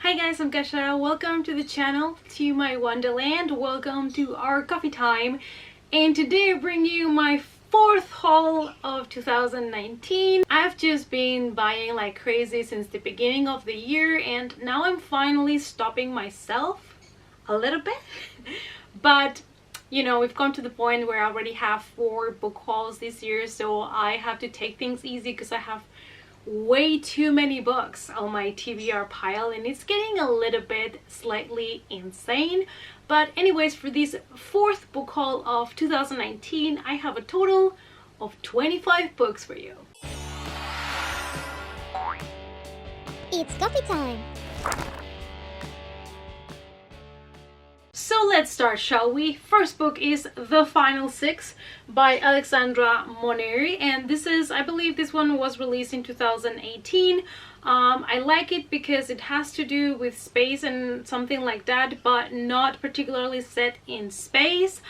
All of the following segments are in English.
Hi guys, I'm Kasha. Welcome to the channel, to my wonderland. Welcome to our coffee time. And today I bring you my fourth haul of 2019. I've just been buying like crazy since the beginning of the year, and now I'm finally stopping myself a little bit. But you know, we've come to the point where I already have 4 book hauls this year, so I have to take things easy because I have way too many books on my TBR pile and it's getting a little bit slightly insane. But anyways, for this 4th book haul of 2019, I have a total of 25 books for you. It's coffee time! So let's start, shall we? First book is The Final Six by Alexandra Moneri, and this is, I believe this one was released in 2018. I like it because it has to do with space and something like that, but not particularly set in space.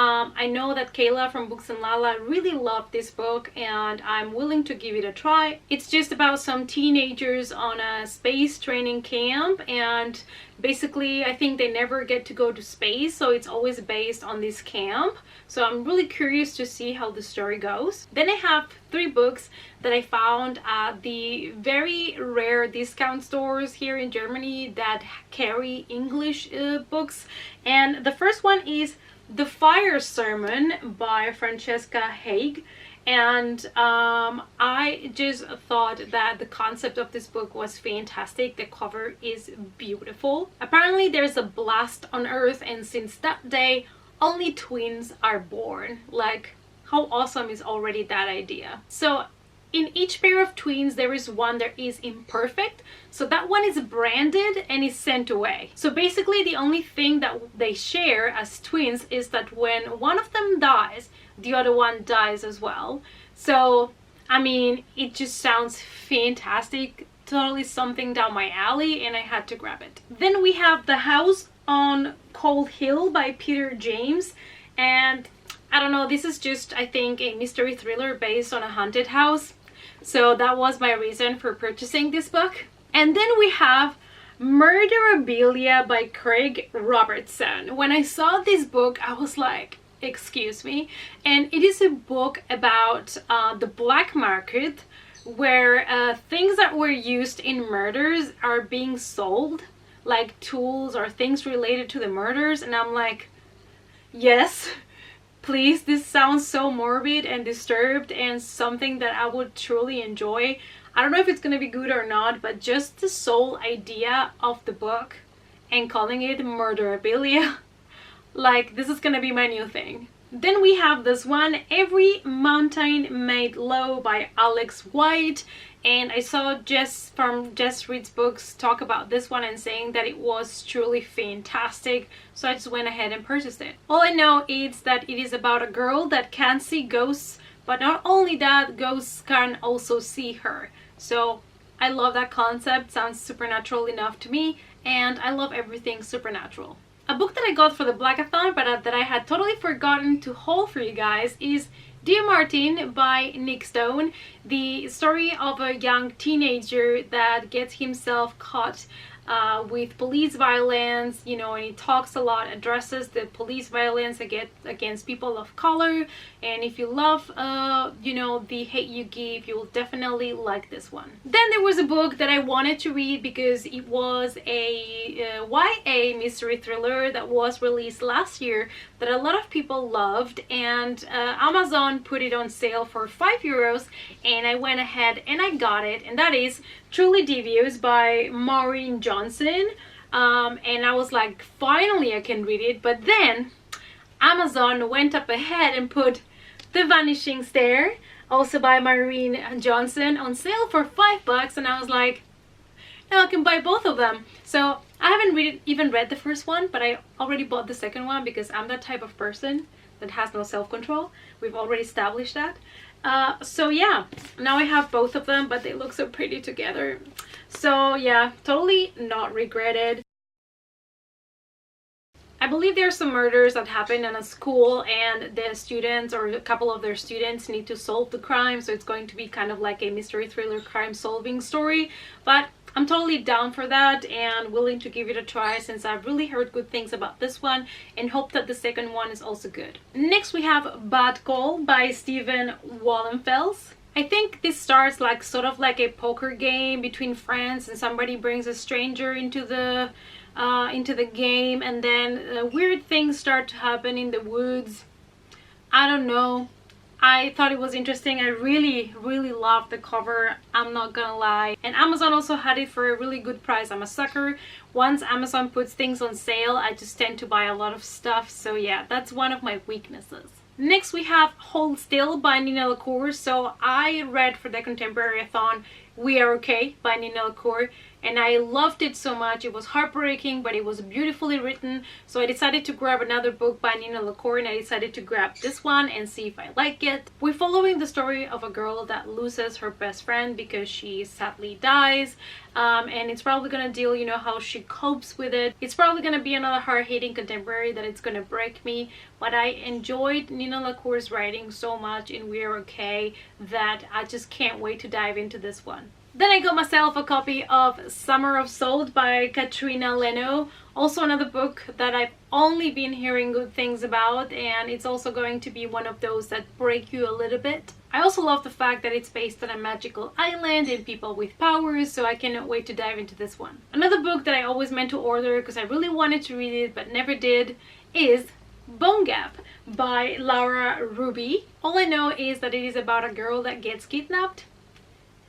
I know that Kayla from Books and Lala really loved this book and I'm willing to give it a try. It's just about some teenagers on a space training camp, and basically I think they never get to go to space, so it's always based on this camp. So I'm really curious to see how the story goes. Then I have 3 books that I found at the very rare discount stores here in Germany that carry English books, and the first one is The Fire Sermon by Francesca Haig. And I just thought that the concept of this book was fantastic. The cover is beautiful. Apparently there's a blast on Earth, and since that day only twins are born. Like, how awesome is already that idea? So in each pair of twins there is one that is imperfect, so that one is branded and is sent away. So basically the only thing that they share as twins is that when one of them dies, the other one dies as well. So I mean, it just sounds fantastic, totally something down my alley, and I had to grab it. Then we have The House on Cold Hill by Peter James, and I don't know, this is just, I think, a mystery thriller based on a haunted house. So that was my reason for purchasing this book. And then we have Murderabilia by Craig Robertson. When I saw this book, I was like, excuse me. And it is a book about the black market, where things that were used in murders are being sold, like tools or things related to the murders. And I'm like, yes, please, this sounds so morbid and disturbed and something that I would truly enjoy. I don't know if it's gonna be good or not, but just the sole idea of the book and calling it Murderabilia, like, this is gonna be my new thing. Then we have this one, Every Mountain Made Low by Alex White. And I saw Jess from Jess Reads Books talk about this one and saying that it was truly fantastic, so I just went ahead and purchased it. All I know is that it is about a girl that can see ghosts, but not only that, ghosts can also see her. So I love that concept, sounds supernatural enough to me, and I love everything supernatural. A book that I got for the Blackathon but that I had totally forgotten to haul for you guys is Dear Martin by Nick Stone, the story of a young teenager that gets himself caught with police violence, you know, and he talks a lot, addresses the police violence against people of color. And if you love, you know, The Hate You Give, you'll definitely like this one. Then there was a book that I wanted to read because it was a YA mystery thriller that was released last year that a lot of people loved, and Amazon put it on sale for €5, and I went ahead and I got it, and that is Truly Devious by Maureen Johnson. And I was like, finally I can read it. But then Amazon went up ahead and put The Vanishing Stair, also by Maureen Johnson, on sale for $5, and I was like, now I can buy both of them. So I haven't even read the first one, but I already bought the second one because I'm that type of person that has no self-control. We've already established that. So yeah, now I have both of them, but they look so pretty together. So yeah, totally not regretted. I believe there are some murders that happen in a school, and the students, or a couple of their students, need to solve the crime, so it's going to be kind of like a mystery thriller crime solving story. But I'm totally down for that and willing to give it a try, since I've really heard good things about this one and hope that the second one is also good. Next we have Bad Call by Steven Wallenfels. I think this starts like sort of like a poker game between friends, and somebody brings a stranger into the game, and then weird things start to happen in the woods. I don't know. I thought it was interesting. I really loved the cover, I'm not gonna lie. And Amazon also had it for a really good price. I'm a sucker. Once Amazon puts things on sale, I just tend to buy a lot of stuff. So yeah, that's one of my weaknesses. Next we have Hold Still by Nina LaCour. So I read for the Contemporary-a-thon We Are Okay by Nina LaCour, and I loved it so much. It was heartbreaking, but it was beautifully written. So I decided to grab another book by Nina LaCour, and I decided to grab this one and see if I like it. We're following the story of a girl that loses her best friend because she sadly dies. And it's probably gonna deal, you know, how she copes with it. It's probably gonna be another hard-hitting contemporary that it's gonna break me, but I enjoyed Nina LaCour's writing so much in We Are Okay that I just can't wait to dive into this one. Then I got myself a copy of Summer of Salt by Katrina Leno. Also another book that I've only been hearing good things about, and it's also going to be one of those that break you a little bit. I also love the fact that it's based on a magical island and people with powers, so I cannot wait to dive into this one. Another book that I always meant to order because I really wanted to read it but never did is Bone Gap by Laura Ruby. All I know is that it is about a girl that gets kidnapped.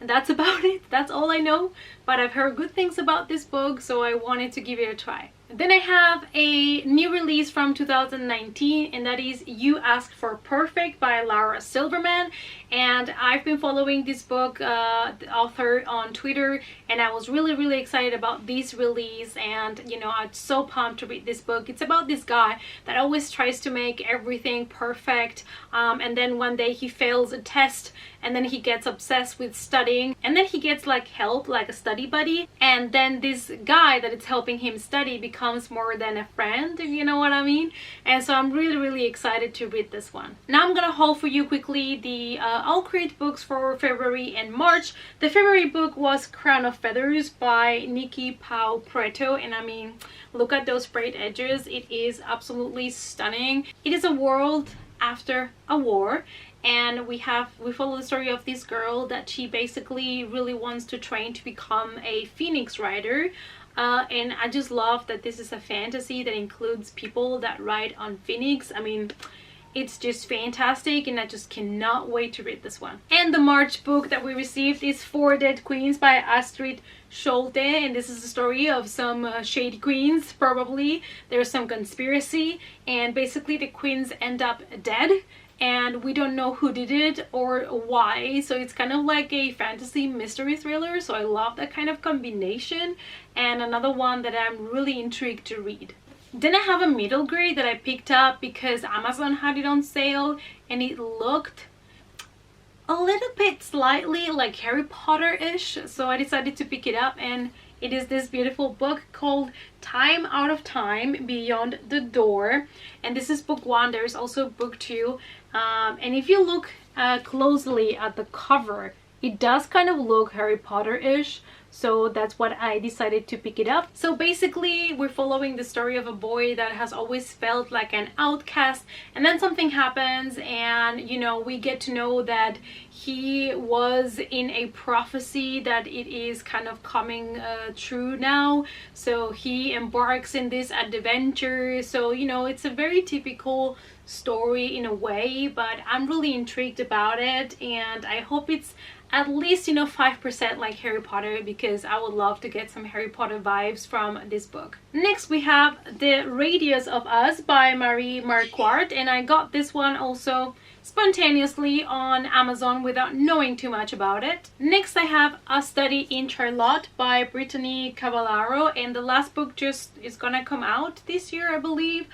And that's about it. That's all I know. But I've heard good things about this book, so I wanted to give it a try. Then I have a new release from 2019, and that is You Asked for Perfect by Laura Silverman. And I've been following this book, the author, on Twitter, and I was really excited about this release. And you know, I'm so pumped to read this book. It's about this guy that always tries to make everything perfect, and then one day he fails a test, and then he gets obsessed with studying, and then he gets like help, like a study buddy, and then this guy that is helping him study becomes more than a friend, if you know what I mean. And so I'm really excited to read this one. Now I'm gonna haul for you quickly the I'll create books for February and March. The February book was Crown of Feathers by Nikki Pau Preto, and I mean, look at those sprayed edges. It is absolutely stunning. It is a world after a war, and we follow the story of this girl that she basically really wants to train to become a phoenix rider. And I just love that this is a fantasy that includes people that ride on phoenix. I mean, it's just fantastic, and I just cannot wait to read this one. And the March book that we received is Four Dead Queens by Astrid Scholte, and this is the story of some shady queens, probably. There's some conspiracy, and basically the queens end up dead, and we don't know who did it or why. So it's kind of like a fantasy mystery thriller, so I love that kind of combination, and another one that I'm really intrigued to read. Then I have a middle grade that I picked up because Amazon had it on sale, and it looked a little bit slightly like Harry Potter-ish, so I decided to pick it up, and it is this beautiful book called Time Out of Time Beyond the Door, and this is book 1. There's also book 2, and if you look closely at the cover, it does kind of look Harry Potter-ish, so that's what I decided to pick it up. So basically we're following the story of a boy that has always felt like an outcast, and then something happens, and you know, we get to know that he was in a prophecy that it is kind of coming true now, so he embarks in this adventure. So you know, it's a very typical story in a way, but I'm really intrigued about it, and I hope it's at least, you know, 5% like Harry Potter, because I would love to get some Harry Potter vibes from this book. Next we have The Radius of Us by Marie Marquardt, and I got this one also spontaneously on Amazon without knowing too much about it. Next I have A Study in Charlotte by Brittany Cavallaro, and the last book just is gonna come out this year, I believe.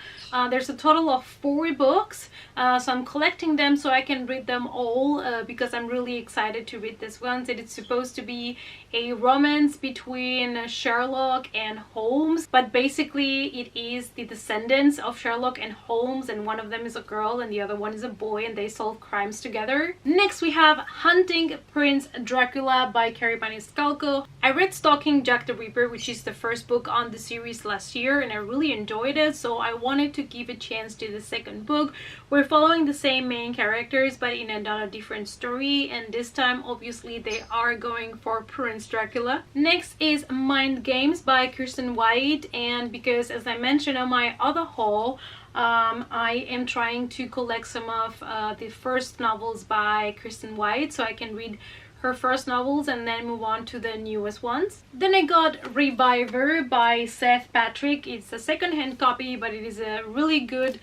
There's a total of 4 books, so I'm collecting them so I can read them all, because I'm really excited to read this one. It's supposed to be a romance between Sherlock and Holmes, but basically it is the descendants of Sherlock and Holmes, and one of them is a girl and the other one is a boy, and they solve crimes together. Next we have Hunting Prince Dracula by Carrie Maniscalco. I read Stalking Jack the Ripper, which is the first book on the series last year, and I really enjoyed it, so I wanted to give a chance to the second book. We're following the same main characters but in another different story, and this time obviously they are going for Prince Dracula. Next is Mind Games by Kirsten White, and because as I mentioned on my other haul, I am trying to collect some of the first novels by Kirsten White so I can read her first novels and then move on to the newest ones. Then I got Reviver by Seth Patrick. It's a second-hand copy, but it is a really good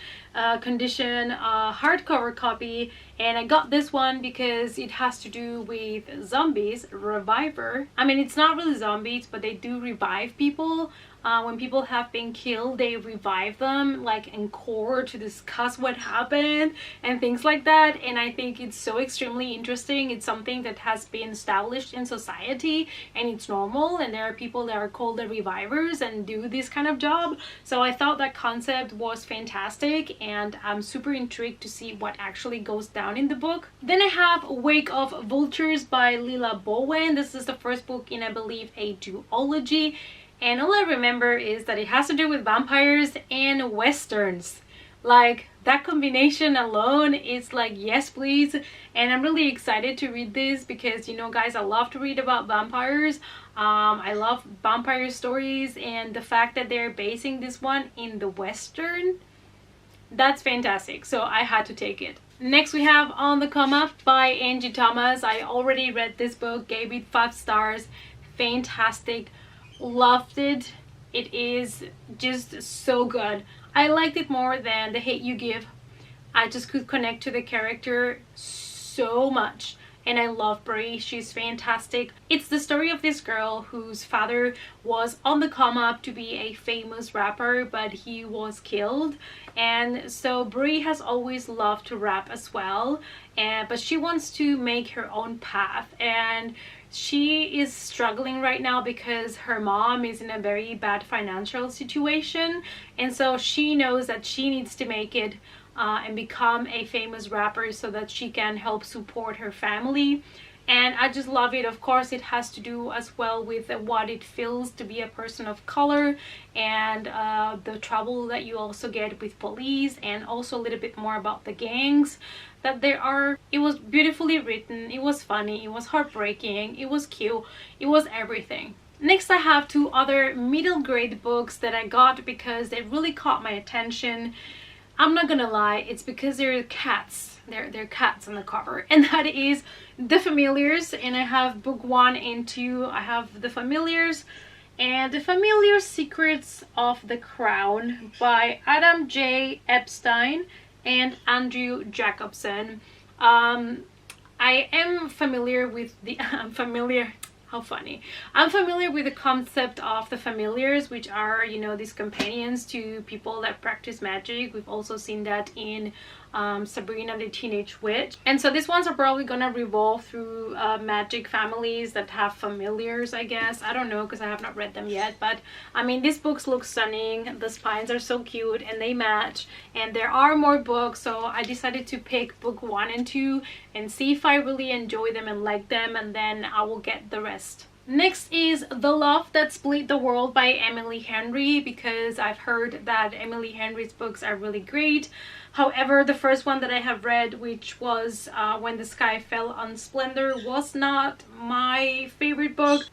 condition hardcover copy, and I got this one because it has to do with zombies. Reviver, I mean, it's not really zombies, but they do revive people. When people have been killed, they revive them like in court to discuss what happened and things like that, and I think it's so extremely interesting. It's something that has been established in society and it's normal, and there are people that are called the revivers and do this kind of job. So I thought that concept was fantastic, and I'm super intrigued to see what actually goes down in the book. Then I have Wake of Vultures by Lila Bowen. This is the first book in, I believe, a duology, and all I remember is that it has to do with vampires and westerns. Like, that combination alone is like, yes please. And I'm really excited to read this because, you know guys, I love to read about vampires. I love vampire stories, and the fact that they're basing this one in the western, that's fantastic, so I had to take it. Next we have On the Come Up by Angie Thomas. I already read this book, gave it 5 stars. Fantastic, loved it. It is just so good. I liked it more than The Hate You Give. I just could connect to the character so much, and I love Brie. She's fantastic. It's the story of this girl whose father was on the come up to be a famous rapper, but he was killed, and so Brie has always loved to rap as well, but she wants to make her own path, and she is struggling right now because her mom is in a very bad financial situation, and so she knows that she needs to make it and become a famous rapper so that she can help support her family. And I just love it. Of course, it has to do as well with what it feels to be a person of color, and the trouble that you also get with police, and also a little bit more about the gangs that there are. It was beautifully written, it was funny, it was heartbreaking, it was cute, it was everything. Next I have 2 other middle grade books that I got because they really caught my attention. I'm not gonna lie, it's because they're cats. They're cats on the cover, and that is The Familiars, and I have book 1 and 2. I have The Familiars and The Familiar Secrets of the Crown by Adam J. Epstein and Andrew Jacobson. I am familiar with the I'm familiar with the concept of the familiars, which are, you know, these companions to people that practice magic. We've also seen that in Sabrina the Teenage Witch, and so these ones are probably gonna revolve through magic families that have familiars, I guess. I don't know because I have not read them yet, but I mean, these books look stunning. The spines are so cute and they match, and there are more books, so I decided to pick book 1 and 2 and see if I really enjoy them and like them, and then I will get the rest. Next is The Love That Split the World by Emily Henry, because I've heard that Emily Henry's books are really great. However, the first one that I have read, which was When the Sky Fell on Splendor, was not my favorite book.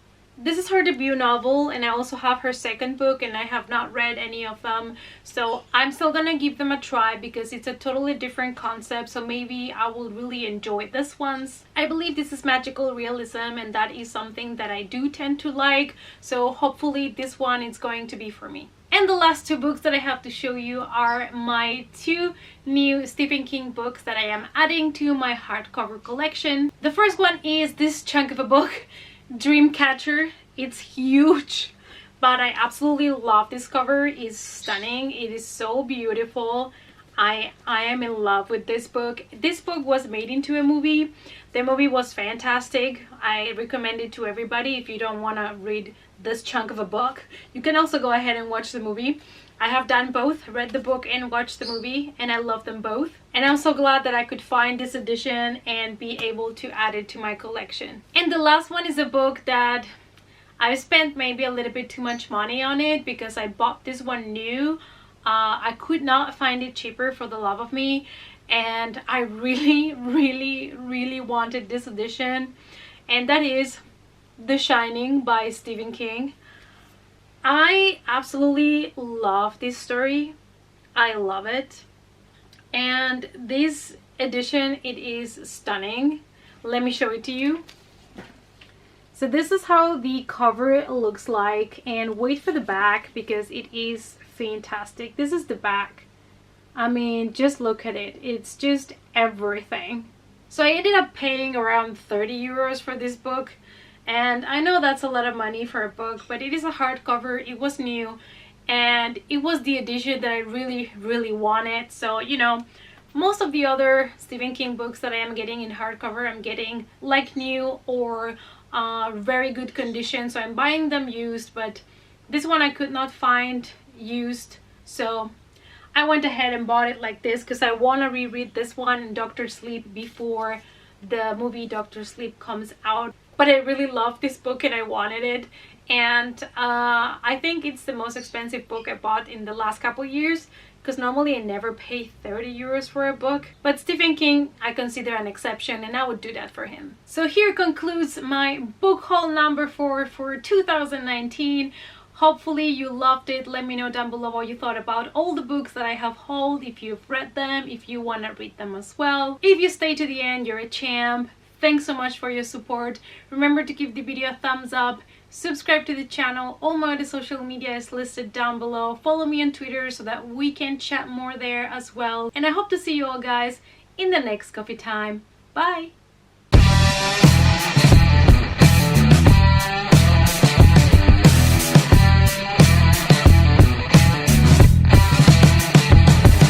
This is her debut novel, and I also have her second book, and I have not read any of them, so I'm still gonna give them a try because it's a totally different concept, so maybe I will really enjoy this one. I believe this is magical realism, and that is something that I do tend to like, so hopefully this one is going to be for me. And the last 2 books that I have to show you are my 2 new Stephen King books that I am adding to my hardcover collection. The first one is this chunk of a book, Dreamcatcher. It's huge, but I absolutely love this cover. It's stunning. It is so beautiful. I am in love with this book. This book was made into a movie. The movie was fantastic. I recommend it to everybody. If you don't want to read this chunk of a book, you can also go ahead and watch the movie. I have done both, read the book and watched the movie, and I love them both. And I'm so glad that I could find this edition and be able to add it to my collection. And the last one is a book that I've spent maybe a little bit too much money on it because I bought this one new. I could not find it cheaper for the love of me, and I really wanted this edition, and that is The Shining by Stephen King. I absolutely love this story. I love it, and this edition, it is stunning. Let me show it to you. So this is how the cover looks like, and wait for the back because it is fantastic. This is the back. I mean, just look at it. It's just everything. So I ended up paying around 30 euros for this book, and I know that's a lot of money for a book, but it is a hardcover. It was new, and it was the edition that I really wanted. So, you know, most of the other Stephen King books that I am getting in hardcover, I'm getting like new or very good condition, so I'm buying them used, but this one I could not find used, so I went ahead and bought it like this because I want to reread this one in Dr. Sleep before the movie Dr. Sleep comes out. But I really loved this book and I wanted it, and I think it's the most expensive book I bought in the last couple years, because normally I never pay 30 euros for a book, but Stephen King I consider an exception, and I would do that for him. So here concludes my book haul number 4 for 2019. Hopefully you loved it. Let me know down below what you thought about all the books that I have hauled, if you've read them, if you want to read them as well. If you stay to the end, you're a champ. Thanks so much for your support. Remember to give the video a thumbs up, subscribe to the channel. All my other social media is listed down below. Follow me on Twitter so that we can chat more there as well. And I hope to see you all guys in the next coffee time. Bye!